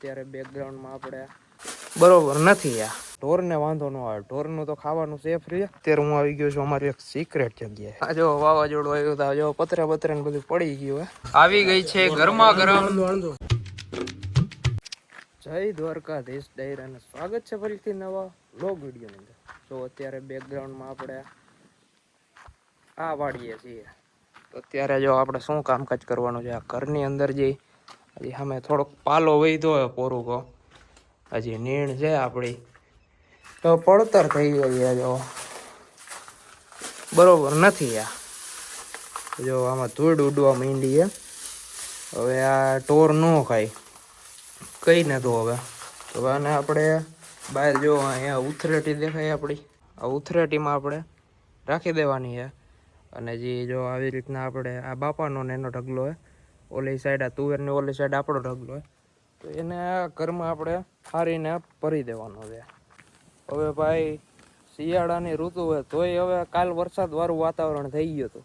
અત્યારે બેકગ્રાઉન્ડમાં આપણે બરોબર નથી યાર. ઢોરને વાંધો ન આવે, ઢોરનું તો ખાવાનું સેફ રહે. અત્યારે હું આવી ગયો છું અમારી એક સિક્રેટ જગ્યાએ. આ જો વાવાઝોડું આવ્યું હતું, જો પતરા બતરા ને બધું પડી ગયું. આવી ગઈ છે ગરમા ગરમ. જય દ્વારકાધીશ ડાયરાને સ્વાગત છે ફરીથી નવા વ્લોગ વિડીયોની અંદર. તો અત્યારે બેકગ્રાઉન્ડમાં આપણે આ વાડીએ છીએ. તો અત્યારે જો આપણે શું કામકાજ કરવાનું છે, આ ઘરની અંદર જે હજી સામે થોડોક પાલો વહીધો હોય પોરુકો, હજી નીણ છે આપણી તો પડતર થઈ ગઈ. જો બરોબર નથી યાર, જો આમાં ધૂળ ઉડવા માંડી છે. હવે આ ઢોર ન ખાય કઈ ને તો હવે આને આપણે બહાર જો અહીંયા ઉથરેટી દેખાય આપણી, આ ઉથરેટીમાં આપણે રાખી દેવાની છે. અને જે જો આવી રીતના આપણે આ બાપાનો ને એનો ઢગલો હોય, ઓલી સાઈડ આ તુવેરની ઓલી સાઈડ આપણો ઢગલો હોય, તો એને આ ઘરમાં આપણે ફારીને ભરી દેવાનો છે. હવે ભાઈ શિયાળાની ઋતુ હોય તોય હવે કાલ વરસાદવાળું વાતાવરણ થઈ ગયું હતું.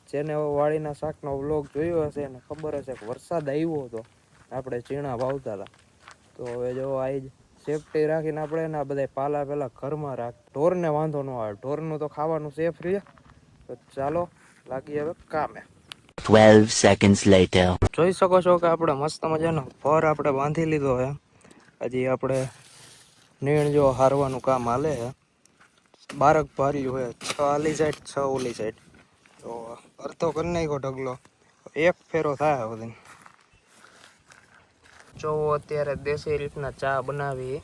જેને હવે વાડીના શાકનો વ્લોગ જોયો હશે એને ખબર હશે કે વરસાદ આવ્યો હતો, આપણે ચીણા વાવતા હતા. તો હવે જો આ જ સેફટી રાખીને આપણે એના બધા પાલા પહેલાં ઘરમાં રાખ, ઢોરને વાંધો ન આવે, ઢોરનું તો ખાવાનું સેફ રહે. તો ચાલો લાગી હવે કામે. 12 seconds later. જોઈ શકો છો કે આપણે મસ્ત મજાનો ફર આપણે બાંધી લીધો છે. હજી આપણે નીણ જો હારવાનું કામ હાલે છે. બારક ભાર્યું હોય, 6 આલી સાઈડ 6 ઓલી સાઈડ, તો અડધો કરી નાખ્યો ઢગલો, એક ફેરો થાય બધી. જો અત્યારે દેશી રીતના ચા બનાવી,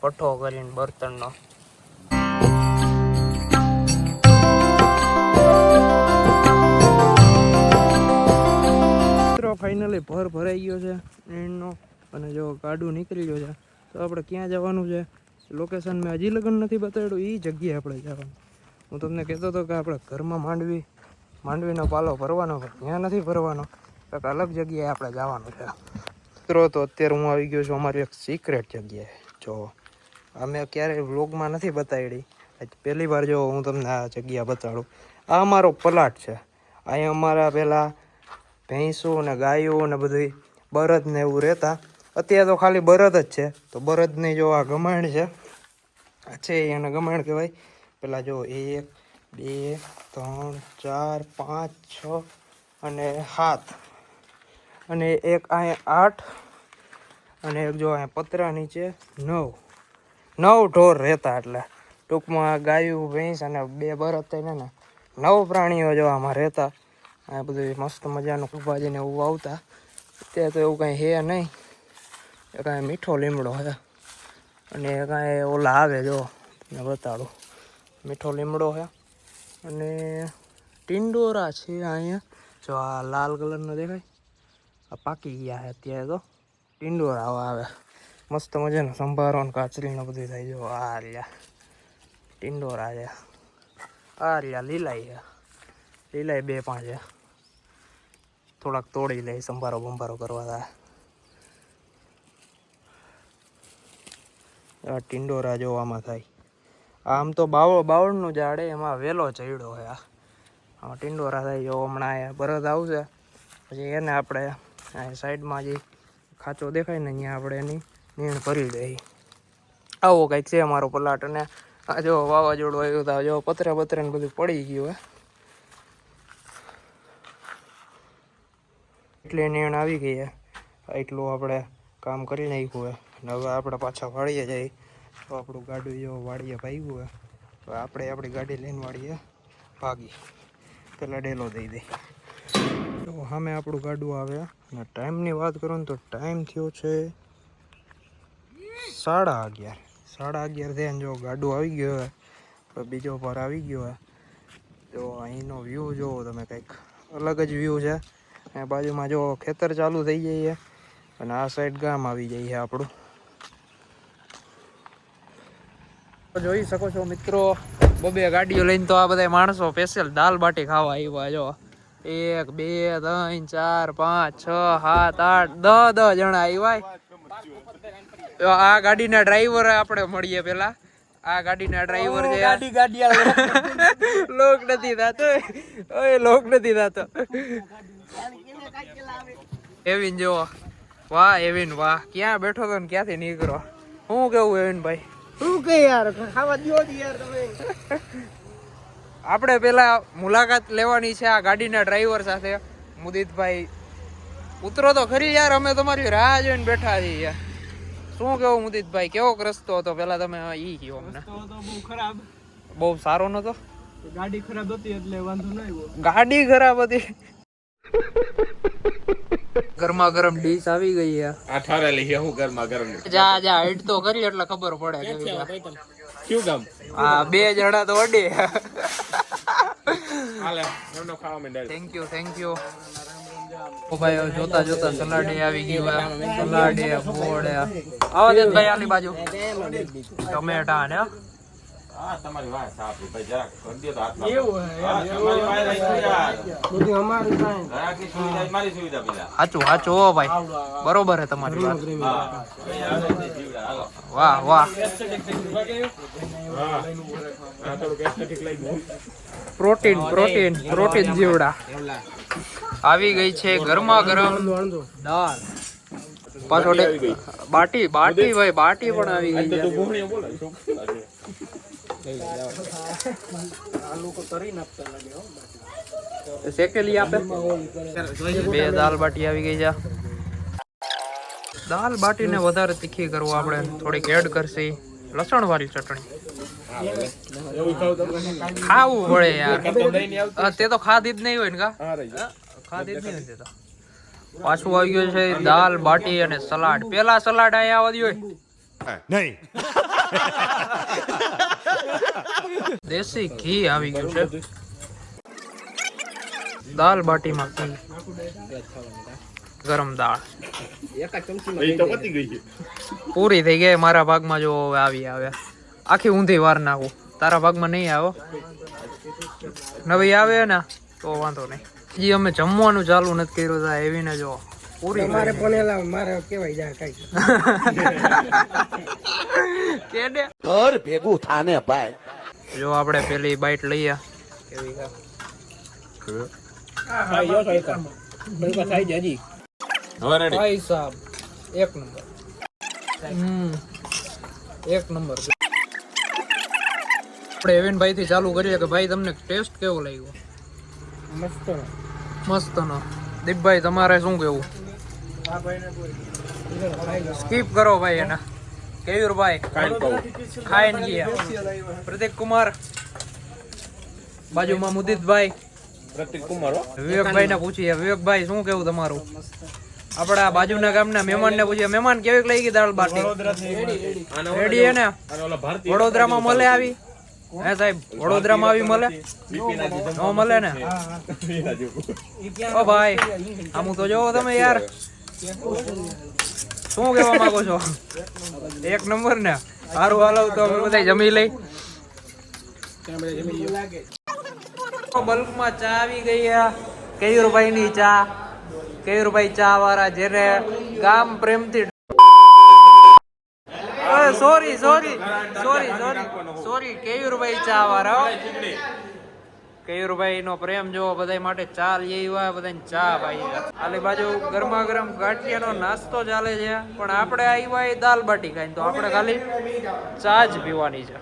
પઠ્ઠો કરીને બર્તનનો. ફાઇનલી ભર ભરાઈ ગયો છે નીણનો, અને જો ગાડું નીકળી ગયો છે. તો આપણે ક્યાં જવાનું છે, લોકેશન મેં હજી લગન નથી બતાવ્યું, એ જગ્યાએ આપણે જવાનું. હું તમને કહેતો હતો કે આપણે ઘરમાં માંડવીનો પાલો ભરવાનો, ત્યાં નથી ભરવાનો, કંઈક અલગ જગ્યાએ આપણે જવાનું છે. મિત્રો તો અત્યારે હું આવી ગયો છું અમારી એક સિક્રેટ જગ્યાએ. જો અમે ક્યારેય વ્લોગમાં નથી બતાવી, પહેલી વાર જો હું તમને આ જગ્યા બતાડું. આ અમારો પ્લાટ છે. અહીંયા અમારા પહેલાં ભેંસું ને ગાયું ને બધી બળદ ને એવું રહેતા. અત્યારે તો ખાલી બળદ જ છે. તો બળદની જો આ ગમાણ છે એને ગમાણ કહેવાય. પેલા જો 1 2 3 4 5 6 અને 7 અને એક અહીંયા 8 અને એક જો અહીંયા પતરા નીચે 9 ઢોર રહેતા. એટલે ટૂંકમાં ગાયું ભેંસ અને 2 બળદ થઈને ને 9 પ્રાણીઓ જો આમાં રહેતા. આ બધું મસ્ત મજાનું કુભાજીને એવું વાવતા. અત્યારે તો એવું કાંઈ હે નહીં, કાંઈ મીઠો લીમડો છે અને કાંઈ ઓલા આવે જો તમને બતાડું, મીઠો લીમડો છે અને ટિંડોરા છે અહીંયા. જો આ લાલ કલરનો દેખાય, આ પાકી ગયા છે અત્યારે તો. ટિંડોરા આવે મસ્ત મજાનો સંભારો ને કાચરીને બધું થાય. જો આ રહ્યા ટિંડોરા છે, આ રહ્યા લીલાઈ છે, લીલાઈ 2-5 છે. થોડાક તોડી લે સંભારો બંભારો કરવા થાય. આ ટિંડોરા જોવામાં થાય. આમ તો બાવળનું ઝાડ એમાં વેલો ચડ્યો છે. આ ટિંડોરા થાય. જો હમણાં બળદ આવશે પછી એને આપણે સાઈડમાં જે ખાંચો દેખાય ને અહીંયા આપણે એની નીણ ભરી દઈએ. આવો કંઈક છે અમારો પ્લાટ. અને આ જો વાવાઝોડું આવ્યું હતું, જો પતરા બતરા ને બધું પડી ગયું હે. એટલી નીણ આવી ગઈ છે, એટલું આપણે કામ કરી નાખ્યું હોય. અને હવે આપણે પાછા વાળીએ જઈએ. તો આપણું ગાડું જો વાડીએ ભાગ્યું હોય, તો આપણે આપણી ગાડી લઈને વાળીએ ભાગી. પેલા ડેલો દઈ દઈ. તો સામે આપણું ગાડું આવે. અને ટાઈમની વાત કરું ને તો ટાઈમ થયો છે 11:30. 11:30 થયા. જો ગાડું આવી ગયો હોય, તો બીજો પર આવી ગયો હોય. જો અહીંનો વ્યૂ જોવો તમે, કંઈક અલગ જ વ્યૂ છે. આ બાજુમાં જો ખેતર ચાલુ થઈ જાય અને આ સાઈડ ગામ આવી જાય છે આપણું. જોઈ શકો છો મિત્રો, 2 ગાડીઓ લઈને તો આ બધા માણસો સ્પેશિયલ દાલ બાટી ખાવા આવ્યા. જો 1 2 3 4 5 6 7 8 10 જણા આવ્યા. આ ગાડીના ડ્રાઈવર આપણે મળીએ પેલા. આ ગાડીના ડ્રાઈવર છે. લોક નથી થતો, ઓય લોક નથી થતો. એવિન જો વાહ એવિન વાહ, ક્યાં બેઠો તો ને ક્યાંથી નીકળો. શું કેવું એવિનભાઈ? શું કે યાર ખાવા દો યાર તમે. આપણે પેલા મુલાકાત લેવાની છે આ ગાડીના ડ્રાઈવર સાથે. મુદિતભાઈ ઉતરો તો ખરી યાર, અમે તમારી રાહ જોઈને બેઠા છીએ યાર. શું કેવું મુદિતભાઈ, કેવો રસ્તો હતો પેલા તમે ઈ કહો અમને. તો બહુ ખરાબ, બહુ સારો નતો. ગાડી ખરાબ હતી એટલે વાંધો ન આવ્યો. ગાડી ખરાબ હતી. ગરમા ગરમ ડીશ આવી ગઈ છે. આ ઠારેલી છે હું ગરમા ગરમ. જા જા હિટ તો કરી એટલે ખબર પડે કેવી છે. ક્યું ગામ? હા, 2 જણા તો અડે. હાલે એમનો ખાવા માંડ્યા. Thank you. ઓ ભાઈ જોતા જોતા સલાડે આવી ગયું. સલાડે બોડે આવા દે ભાઈ આની બાજુ. ટમેટા ને હા તમારી વાત સાચી ભાઈ, જરાક કરી દો તો હાથમાં. એવું હે હા, તમારી વાત રાખી યાર. બધું અમારું થાય. ઘરાકી સુવિધા મારી સુવિધા પેલા. સાચું હો ભાઈ, બરોબર હે તમારી વાત. હા હાલો. વાહ વાહ, હા આ થોડુંક એસ્થેટિક લાગ્યું. પ્રોટીન જીવડા આવી ગઈ છે. ગરમા ગરમ દાળ. પાછો બાટી ભાઈ, બાટી પણ આવી ગઈ તો છે. ભૂખણીઓ બોલો શું છે? શેકેલી આપે. 2 દાલ બાટી આવી ગઈ છે. દાલ બાટીને વધારે તીખી કરવું આપણે, થોડીક એડ કરશી લસણ વાળી ચટણી. એવું ખાવ તો ખાવું પડે યાર. તો દહીં ની આવતી. તે તો ખાધી જ નહીં હોય ને કા? હા રહી જાય. ખાધી જ નહીં હોય તે તો. પાછું આવી ગયું છે દાલ બાટી અને સલાડ. પેલા સલાડ અહીંયા આવવા દો. નહીં. દેશી ઘી આવી ગયું છે. દાલ બાટીમાં ઘી. ગરમ દાળ એ તો પતી ગઈ છે. પૂરી થઈ ગઈ મારા ભાગમાં. જો હવે આવી આવે આખી ઊંધી વાર નાખું. તારા ભાગમાં નહીં આવો, નવી આવે ને તો વાંધો નહીં. હજી અમે જમવાનું ચાલુ નથી કર્યું. તા એવી ને જો પૂરી મારે પણ મારે કેવાય જાય કઈ. કેડે ઘર ભેગું થાને ભાઈ. જો આપણે પેલી બાઈટ લઈએ કેવી છે. થાય છે હજી. હવે રેડી. ભાઈ સાહેબ એક નંબર. એક નંબર. આપણે એવિનભાઈ થી ચાલુ કરીએ કે ભાઈ તમને ટેસ્ટ કેવો લાગ્યો? મસ્ત નો. દીપભાઈ તમારે શું કેવું? સ્કીપ કરો ભાઈ એને. કેયુરભાઈ ખાઈને ગયા. પ્રતિક કુમાર બાજુમાં મુદિતભાઈ. પ્રતિક કુમાર હો. વિવેકભાઈ ને પૂછીએ. વિવેકભાઈ શું કેવું તમારું? આપડા બાજુના ગામના મહેમાન ને પૂછીએ. મહેમાન કેવી લાગી દાળ બાટી? રેડી હે ને? વડોદરામાં મળે આવી? હે સાહેબ, વડોદરામાં આવી મળે? નો મળે ને? ઓ ભાઈ આમું તો જોવો તમે યાર. શું કહેવા માંગો છો? એક નંબર ને. સારું હાલો તો અમે બધા જમી લઈ. બલ્કમાં ચા આવી ગઈ. કેયુરભાઈ ની ચા. કેયુરભાઈ ચા વાળા, જેને ગામ પ્રેમથી સોરી કેયુરભાઈ ચા વાળા. કેયુરભાઈ નો પ્રેમ જો બધા માટે ચા લઈ આવ્યા. બધાને ચા ભાઈ. આલી બાજુ ગરમા ગરમ ગાંઠિયાનો નાસ્તો ચાલે છે, પણ આપણે આવ્યા દાલ બાટી ખાઈને, તો આપણે ખાલી ચા જ પીવાની છે.